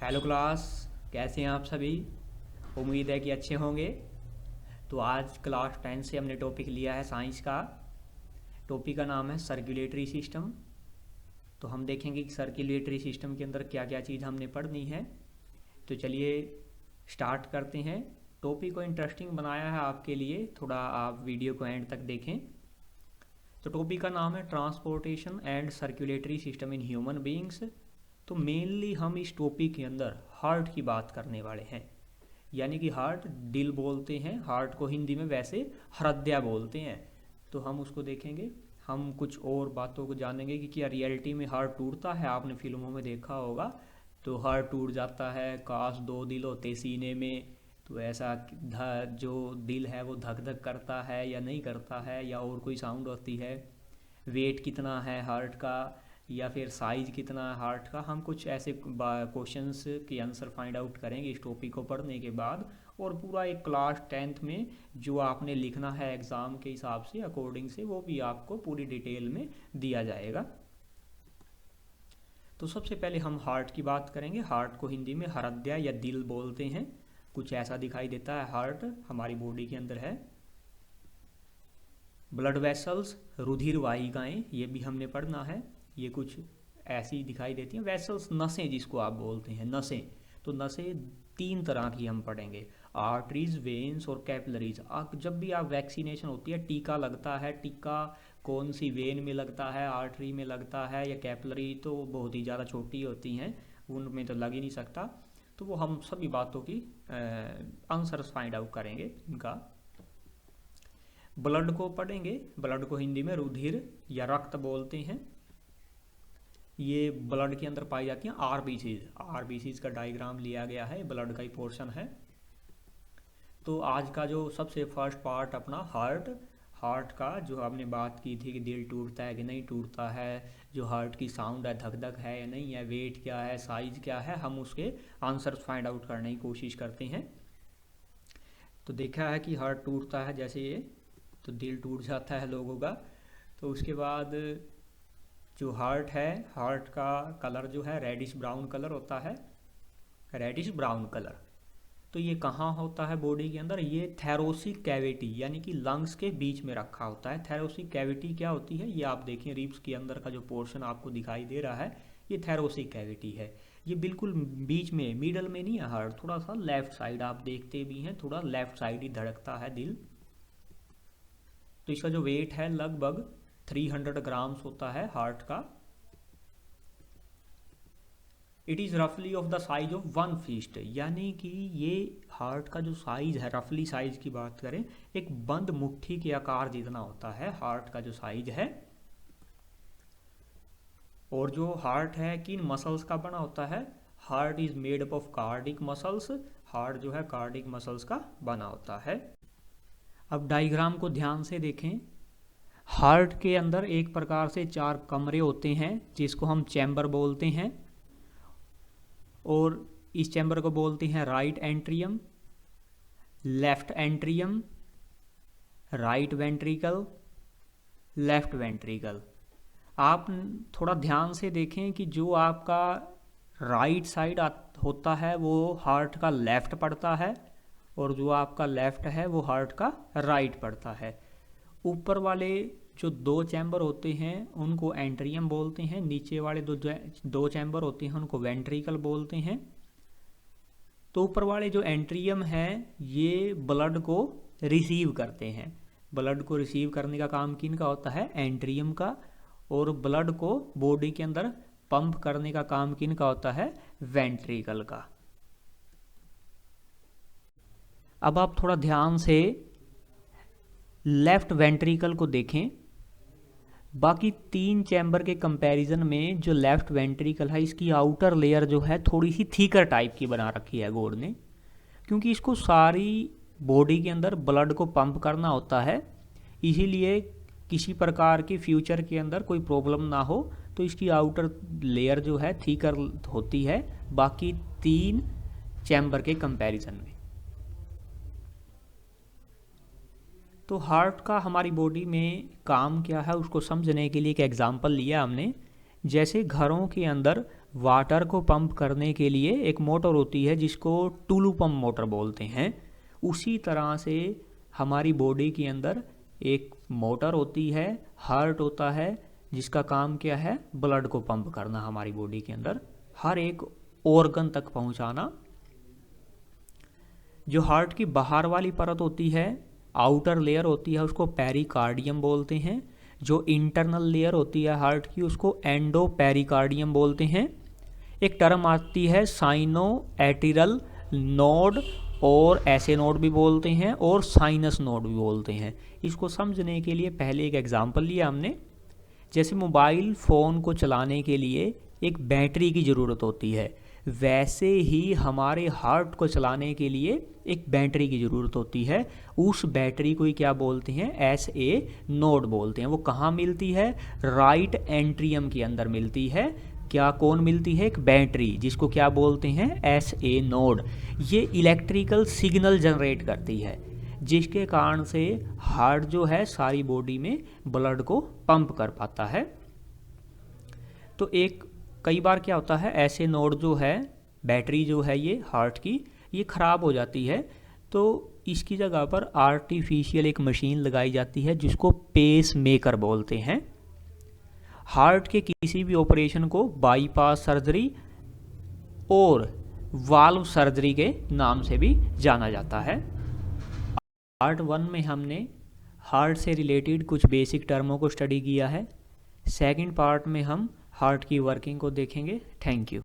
Hello class. कैसे हैं आप सभी? उम्मीद है कि अच्छे होंगे। तो आज क्लास 10 से हमने टॉपिक लिया है साइंस का। टॉपिक का नाम है सर्कुलेटरी सिस्टम। तो हम देखेंगे कि सर्कुलेटरी सिस्टम के अंदर क्या क्या चीज़ हमने पढ़नी है। तो चलिए स्टार्ट करते हैं। टॉपिक को इंटरेस्टिंग बनाया है आपके लिए, थोड़ा आप वीडियो को एंड तक देखें। तो टॉपिक का नाम है transportation and circulatory system in human beings. तो मेनली हम इस टॉपिक के अंदर हार्ट की बात करने वाले हैं। यानी कि हार्ट, दिल बोलते हैं हार्ट को हिंदी में, वैसे हृदय बोलते हैं। तो हम उसको देखेंगे। हम कुछ और बातों को जानेंगे कि क्या रियलिटी में हार्ट टूटता है। आपने फिल्मों में देखा होगा तो हार्ट टूट जाता है, काश दो दिल होते सीने में। तो ऐसा जो दिल है वो धक धक करता है या नहीं करता है, या और कोई साउंड होती है। वेट कितना है हार्ट का, या फिर साइज कितना है हार्ट का। हम कुछ ऐसे क्वेश्चंस के आंसर फाइंड आउट करेंगे इस टॉपिक को पढ़ने के बाद। और पूरा एक क्लास 10th में जो आपने लिखना है एग्ज़ाम के हिसाब से अकॉर्डिंग से, वो भी आपको पूरी डिटेल में दिया जाएगा। तो सबसे पहले हम हार्ट की बात करेंगे। हार्ट को हिंदी में हृदय या दिल बोलते हैं। कुछ ऐसा दिखाई देता है हार्ट हमारी बॉडी के अंदर है। ब्लड वेसल्स, रुधिर वाहिकाएँ, ये भी हमने पढ़ना है। ये कुछ ऐसी दिखाई देती हैं। वेसल्स, नसें जिसको आप बोलते हैं, नसें। तो नसें तीन तरह की हम पढ़ेंगे, आर्टरीज, वेन्स और कैपिलरीज। जब भी आप वैक्सीनेशन होती है, टीका लगता है, टीका कौन सी वेन में लगता है, आर्टरी में लगता है या कैपिलरी, तो बहुत ही ज़्यादा छोटी होती हैं, उनमें तो लग ही नहीं सकता। तो वो हम सभी बातों की आंसर्स फाइंड आउट करेंगे इनका। ब्लड को पढ़ेंगे। ब्लड को हिंदी में रुधिर या रक्त बोलते हैं। ये ब्लड के अंदर पाई जाती हैं आरबीसीज। आरबीसीज का डायग्राम लिया गया है, ब्लड का ही पोर्शन है। तो आज का जो सबसे फर्स्ट पार्ट अपना हार्ट, हार्ट का जो हमने बात की थी कि दिल टूटता है कि नहीं टूटता है, जो हार्ट की साउंड है, धक धक है या नहीं है, वेट क्या है, साइज क्या है, हम उसके आंसर्स फाइंड आउट करने की कोशिश करते हैं। तो देखा है कि हार्ट टूटता है, जैसे ये तो दिल टूट जाता है लोगों का। तो उसके बाद जो हार्ट है, हार्ट का कलर जो है रेडिश ब्राउन कलर होता है, रेडिश ब्राउन कलर। तो ये कहाँ होता है बॉडी के अंदर? ये थैरोसिक कैविटी यानी कि लंग्स के बीच में रखा होता है। थैरोसिक कैविटी क्या होती है? ये आप देखें, रिब्स के अंदर का जो पोर्शन आपको दिखाई दे रहा है, ये थैरोसिक कैविटी है। ये बिल्कुल बीच में, मिडल में नहीं है हार्ट, थोड़ा सा लेफ्ट साइड, आप देखते भी हैं थोड़ा लेफ्ट साइड ही धड़कता है दिल। तो इसका जो वेट है लगभग 300 ग्राम्स होता है हार्ट का। इट इज़ रफली of the size of 1 fist, यानी कि ये हार्ट का जो साइज है, रफली साइज की बात करें, एक बंद मुट्ठी के आकार जितना होता है हार्ट का जो साइज है। और जो हार्ट है किन मसल्स का बना होता है? Heart is made up of cardiac muscles. Heart जो है कार्डिक मसल्स का बना होता है। अब डायग्राम को ध्यान से देखें। हार्ट के अंदर एक प्रकार से 4 कमरे होते हैं जिसको हम चैम्बर बोलते हैं। और इस चैम्बर को बोलते हैं right atrium, left atrium, right ventricle, left ventricle. आप थोड़ा ध्यान से देखें कि जो आपका राइट साइड होता है वो हार्ट का लेफ्ट पड़ता है, और जो आपका लेफ्ट है वो हार्ट का राइट पड़ता है। ऊपर वाले जो 2 चैम्बर होते हैं उनको एंट्रियम बोलते हैं, नीचे वाले दो चैम्बर होते हैं उनको वेंट्रिकल बोलते हैं। तो ऊपर वाले जो एंट्रियम है ये ब्लड को रिसीव करते हैं। ब्लड को रिसीव करने का काम किन का होता है? एंट्रियम का। और ब्लड को बॉडी के अंदर पंप करने का काम किन का होता है? वेंट्रिकल का। अब आप थोड़ा ध्यान से लेफ्ट वेंट्रिकल को देखें। बाकी 3 चैम्बर के कंपैरिजन में जो लेफ्ट वेंट्रिकल है, इसकी आउटर लेयर जो है थोड़ी सी थीकर टाइप की बना रखी है गॉड ने, क्योंकि इसको सारी बॉडी के अंदर ब्लड को पंप करना होता है। इसीलिए किसी प्रकार की फ्यूचर के अंदर कोई प्रॉब्लम ना हो तो इसकी आउटर लेयर जो है थीकर होती है बाकी 3 चैम्बर के कंपैरिजन में। तो हार्ट का हमारी बॉडी में काम क्या है उसको समझने के लिए एक एग्जांपल लिया हमने। जैसे घरों के अंदर वाटर को पंप करने के लिए एक मोटर होती है जिसको टुलू पंप मोटर बोलते हैं। उसी तरह से हमारी बॉडी के अंदर एक मोटर होती है, हार्ट होता है, जिसका काम क्या है, ब्लड को पंप करना हमारी बॉडी के अंदर, हर एक ऑर्गन तक पहुंचाना। जो हार्ट की बाहर वाली परत होती है, आउटर लेयर होती है, उसको पेरिकार्डियम बोलते हैं। जो इंटरनल लेयर होती है हार्ट की, उसको एंडो पेरिकार्डियम बोलते हैं। एक टर्म आती है साइनो एटिरल नोड, और ऐसे नोड भी बोलते हैं, और साइनस नोड भी बोलते हैं। इसको समझने के लिए पहले एक एग्जांपल लिया हमने। जैसे मोबाइल फ़ोन को चलाने के लिए एक बैटरी की ज़रूरत होती है, वैसे ही हमारे हार्ट को चलाने के लिए एक बैटरी की ज़रूरत होती है। उस बैटरी को ही क्या बोलते हैं, SA नोड बोलते हैं। वो कहाँ मिलती है, राइट एंट्रियम के अंदर मिलती है। क्या कौन मिलती है, एक बैटरी, जिसको क्या बोलते हैं, SA नोड। ये इलेक्ट्रिकल सिग्नल जनरेट करती है, जिसके कारण से हार्ट जो है सारी बॉडी में ब्लड को पंप कर पाता है। तो कई बार क्या होता है, ऐसे नोड जो है, बैटरी जो है ये हार्ट की, ये ख़राब हो जाती है, तो इसकी जगह पर आर्टिफिशियल एक मशीन लगाई जाती है जिसको पेस मेकर बोलते हैं। हार्ट के किसी भी ऑपरेशन को बाईपास सर्जरी और वाल्व सर्जरी के नाम से भी जाना जाता है। पार्ट 1 में हमने हार्ट से रिलेटेड कुछ बेसिक टर्मों को स्टडी किया है। सेकंड पार्ट में हम हार्ट की वर्किंग को देखेंगे। Thank you.